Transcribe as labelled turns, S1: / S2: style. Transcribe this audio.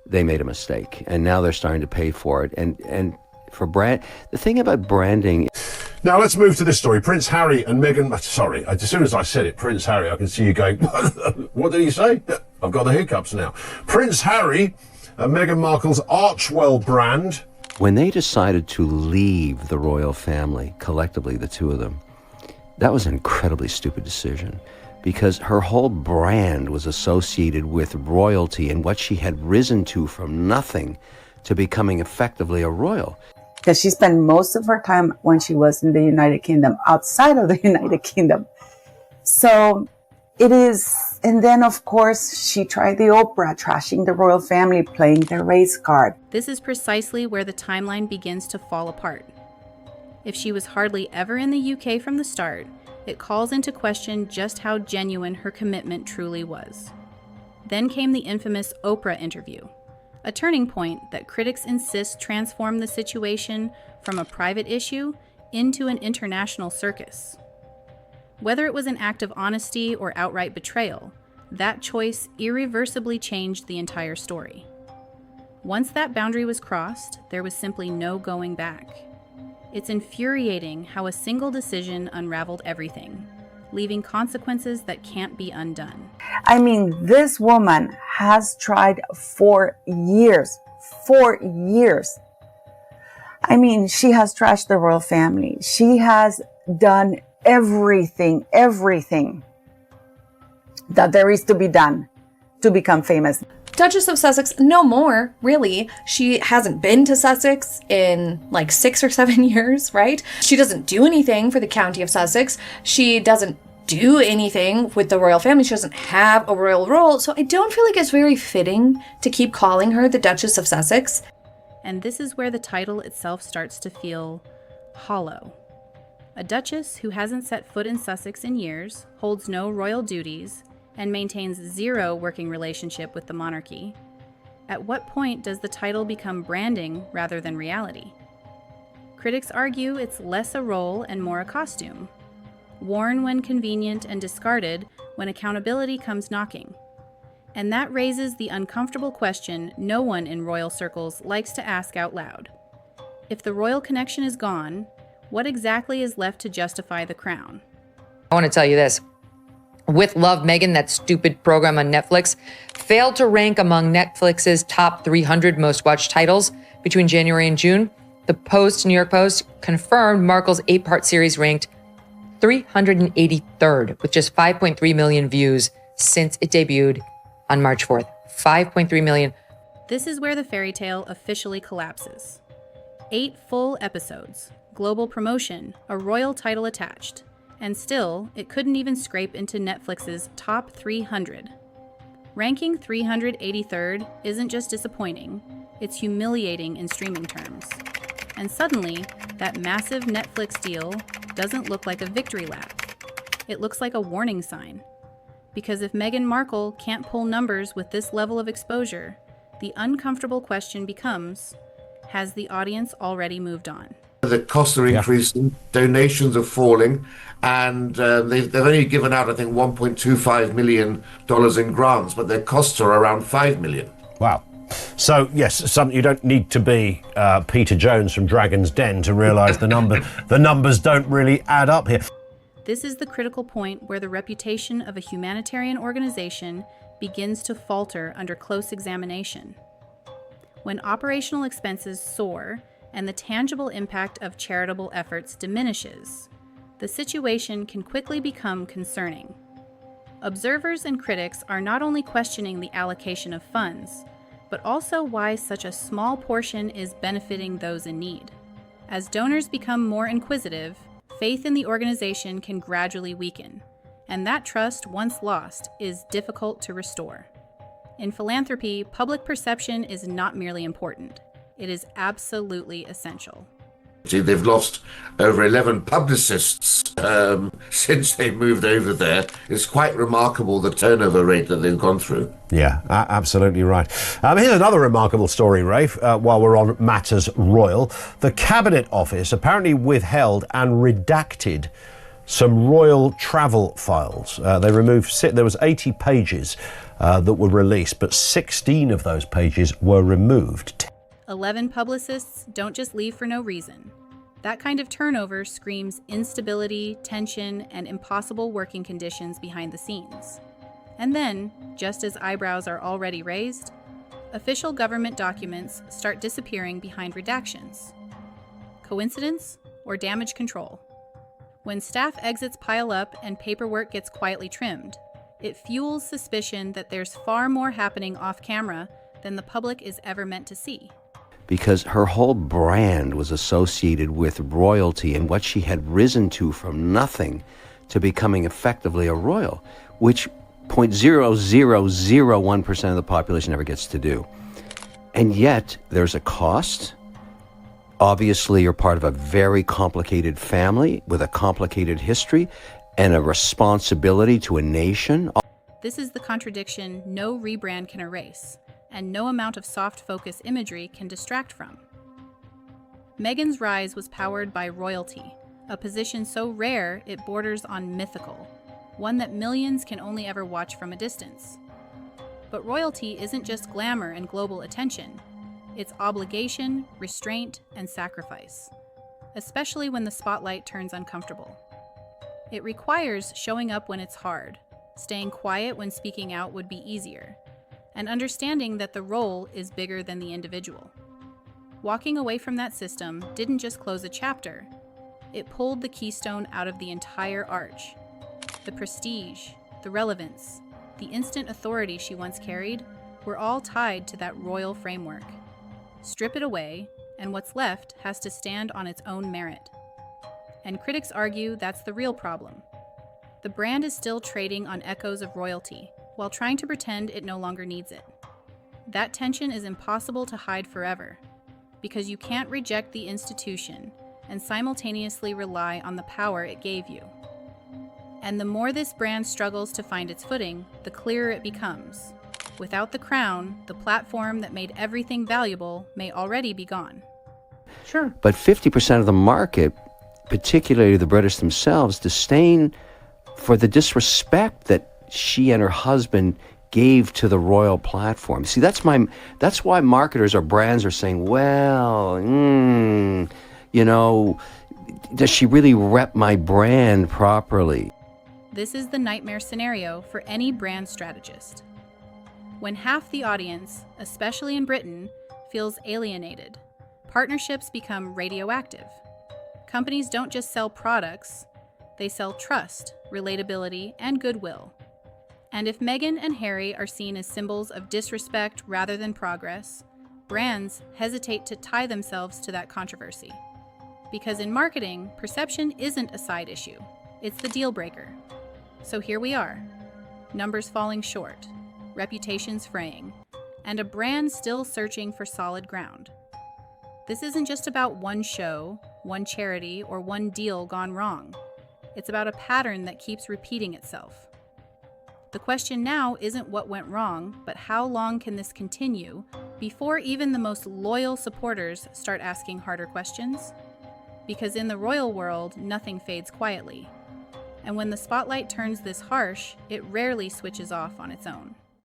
S1: they made a mistake, and now they're starting to pay for it. And for brand, the thing about branding.
S2: Now let's move to this story. Prince Harry and Meghan. Sorry, as soon as I said it, Prince Harry, I can see you going, what did he say? I've got the hiccups now. Prince Harry and Meghan Markle's Archwell brand.
S1: When they decided to leave the royal family, collectively, the two of them, that was an incredibly stupid decision, because her whole brand was associated with royalty and what she had risen to from nothing to becoming effectively a royal.
S3: Because she spent most of her time when she was in the United Kingdom, outside of the United Kingdom. So it is, and then of course she tried the Oprah, trashing the royal family, playing the race card.
S4: This is precisely where the timeline begins to fall apart. If she was hardly ever in the UK from the start, it calls into question just how genuine her commitment truly was. Then came the infamous Oprah interview, a turning point that critics insist transformed the situation from a private issue into an international circus. Whether it was an act of honesty or outright betrayal, that choice irreversibly changed the entire story. Once that boundary was crossed, there was simply no going back. It's infuriating how a single decision unraveled everything, leaving consequences that can't be undone.
S3: I mean, this woman has tried for years. I mean, she has trashed the royal family. She has done everything that there is to be done to become famous.
S5: Duchess of Sussex, no more, really. She hasn't been to Sussex in like 6 or 7 years, right? She doesn't do anything for the county of Sussex. She doesn't do anything with the royal family. She doesn't have a royal role. So I don't feel like it's very fitting to keep calling her the Duchess of Sussex.
S4: And this is where the title itself starts to feel hollow. A duchess who hasn't set foot in Sussex in years, holds no royal duties, and maintains zero working relationship with the monarchy. At what point does the title become branding rather than reality? Critics argue it's less a role and more a costume, worn when convenient and discarded when accountability comes knocking. And that raises the uncomfortable question no one in royal circles likes to ask out loud. If the royal connection is gone, what exactly is left to justify the crown?
S6: I want to tell you this. With Love, Meghan, that stupid program on Netflix, failed to rank among Netflix's top 300 most watched titles between January and June. The New York Post, confirmed Markle's 8-part series ranked 383rd with just 5.3 million views since it debuted on March 4th. 5.3 million.
S4: This is where the fairy tale officially collapses. 8 full episodes, global promotion, a royal title attached. And still, it couldn't even scrape into Netflix's top 300. Ranking 383rd isn't just disappointing, it's humiliating in streaming terms. And suddenly, that massive Netflix deal doesn't look like a victory lap. It looks like a warning sign. Because if Meghan Markle can't pull numbers with this level of exposure, the uncomfortable question becomes, has the audience already moved on?
S7: The costs are increasing, donations are falling, and they've only given out, I think, $1.25 million in grants, but their costs are around $5 million.
S2: Wow. So, yes, you don't need to be Peter Jones from Dragon's Den to realise the numbers don't really add up here.
S4: This is the critical point where the reputation of a humanitarian organization begins to falter under close examination. When operational expenses soar, and the tangible impact of charitable efforts diminishes, the situation can quickly become concerning. Observers and critics are not only questioning the allocation of funds, but also why such a small portion is benefiting those in need. As donors become more inquisitive, faith in the organization can gradually weaken, and that trust, once lost, is difficult to restore. In philanthropy, public perception is not merely important. It is absolutely essential.
S7: They've lost over 11 publicists since they moved over there. It's quite remarkable, the turnover rate that they've gone through.
S2: Yeah, absolutely right. Here's another remarkable story, Rafe, while we're on matters royal. The Cabinet Office apparently withheld and redacted some royal travel files. They removed, there was 80 pages that were released, but 16 of those pages were removed.
S4: 11 publicists don't just leave for no reason. That kind of turnover screams instability, tension, and impossible working conditions behind the scenes. And then, just as eyebrows are already raised, official government documents start disappearing behind redactions. Coincidence or damage control? When staff exits pile up and paperwork gets quietly trimmed, it fuels suspicion that there's far more happening off camera than the public is ever meant to see.
S1: Because her whole brand was associated with royalty and what she had risen to from nothing to becoming effectively a royal, which 0.0001% of the population ever gets to do. And yet, there's a cost. Obviously, you're part of a very complicated family with a complicated history and a responsibility to a nation.
S4: This is the contradiction no rebrand can erase, and no amount of soft focus imagery can distract from. Meghan's rise was powered by royalty, a position so rare it borders on mythical, one that millions can only ever watch from a distance. But royalty isn't just glamour and global attention. It's obligation, restraint, and sacrifice, especially when the spotlight turns uncomfortable. It requires showing up when it's hard, staying quiet when speaking out would be easier, and understanding that the role is bigger than the individual. Walking away from that system didn't just close a chapter, it pulled the keystone out of the entire arch. The prestige, the relevance, the instant authority she once carried were all tied to that royal framework. Strip it away, and what's left has to stand on its own merit. And critics argue that's the real problem. The brand is still trading on echoes of royalty, while trying to pretend it no longer needs it. That tension is impossible to hide forever, because you can't reject the institution and simultaneously rely on the power it gave you. And the more this brand struggles to find its footing, the clearer it becomes. Without the crown, the platform that made everything valuable may already be gone.
S5: Sure.
S1: But 50% of the market, particularly the British themselves, disdain for the disrespect that she and her husband gave to the royal platform. See, that's why marketers or brands are saying, well, does she really rep my brand properly?
S4: This is the nightmare scenario for any brand strategist. When half the audience, especially in Britain, feels alienated, partnerships become radioactive. Companies don't just sell products, they sell trust, relatability, and goodwill. And if Meghan and Harry are seen as symbols of disrespect rather than progress, brands hesitate to tie themselves to that controversy. Because in marketing, perception isn't a side issue, it's the deal breaker. So here we are, numbers falling short, reputations fraying, and a brand still searching for solid ground. This isn't just about one show, one charity, or one deal gone wrong. It's about a pattern that keeps repeating itself. The question now isn't what went wrong, but how long can this continue before even the most loyal supporters start asking harder questions? Because in the royal world, nothing fades quietly. And when the spotlight turns this harsh, it rarely switches off on its own.